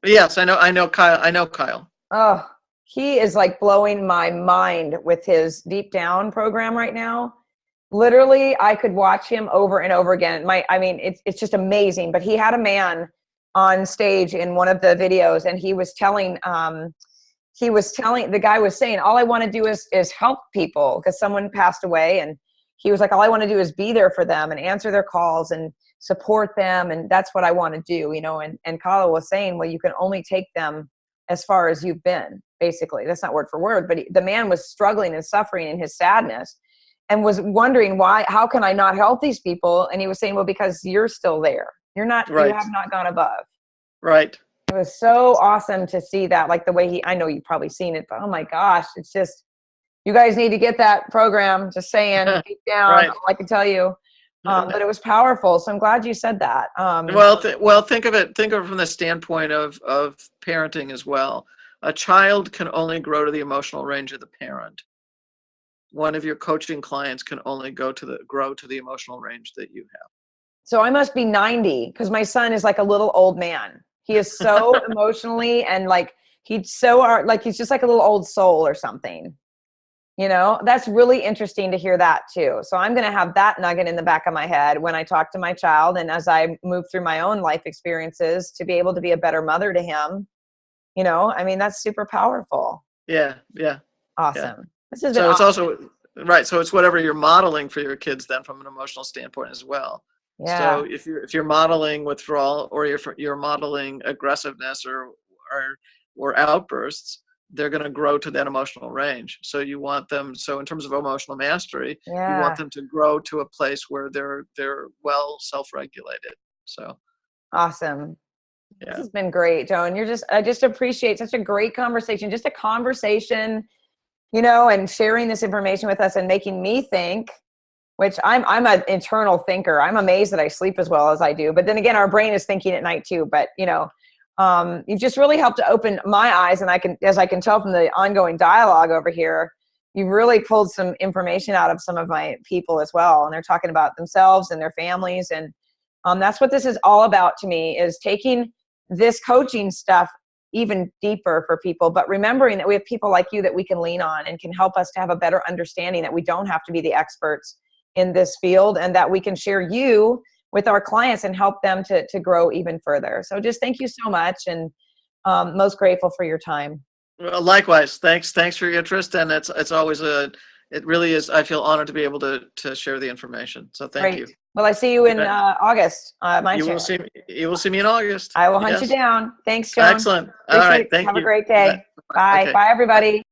Yes, I know Kyle. Oh, he is like blowing my mind with his Deep Down program right now. Literally, I could watch him over and over again. It's just amazing. But he had a man on stage in one of the videos, and he was telling the guy was saying, all I want to do is help people, because someone passed away, and he was like, all I want to do is be there for them and answer their calls and support them. And that's what I want to do, and Kala was saying, well, you can only take them as far as you've been, basically. That's not word for word, but the man was struggling and suffering in his sadness and was wondering how can I not help these people? And he was saying, well, because you're still there. You're not, Right. You have not gone above. Right. It was so awesome to see that, like the way I know you've probably seen it, but oh my gosh, it's just, you guys need to get that program. Just saying, deep down, Right. all I can tell you. But it was powerful. So I'm glad you said that. Well, think of it from the standpoint of parenting as well. A child can only grow to the emotional range of the parent. One of your coaching clients can only grow to the emotional range that you have. So I must be 90, because my son is like a little old man. He is so emotionally, and like he's just like a little old soul or something. That's really interesting to hear that too. So I'm going to have that nugget in the back of my head when I talk to my child, and as I move through my own life experiences, to be able to be a better mother to him. That's super powerful. Yeah. Awesome. Yeah. This has been awesome. It's also right. So it's whatever you're modeling for your kids then, from an emotional standpoint as well. Yeah. So if you're modeling withdrawal, or you're modeling aggressiveness or outbursts, they're going to grow to that emotional range. So you want them. So in terms of emotional mastery, you want them to grow to a place where they're well self-regulated. So awesome. Yeah. This has been great, Joan. I just appreciate such a great conversation. Just a conversation, and sharing this information with us and making me think. Which I'm an internal thinker. I'm amazed that I sleep as well as I do. But then again, our brain is thinking at night too. But you've just really helped to open my eyes, and as I can tell from the ongoing dialogue over here, you've really pulled some information out of some of my people as well, and they're talking about themselves and their families, and that's what this is all about to me, is taking this coaching stuff even deeper for people, but remembering that we have people like you that we can lean on and can help us to have a better understanding, that we don't have to be the experts in this field, and that we can share you with our clients and help them to grow even further. So just thank you so much, and most grateful for your time. Well, likewise. Thanks for your interest, and it's always it really is. I feel honored to be able to share the information. So thank you. Well, I see you in August. You will see me in August. I will hunt you down. Thanks, Joan. Excellent. All right. Thank you. Have a great day. Bye. Bye. Okay. Bye, everybody.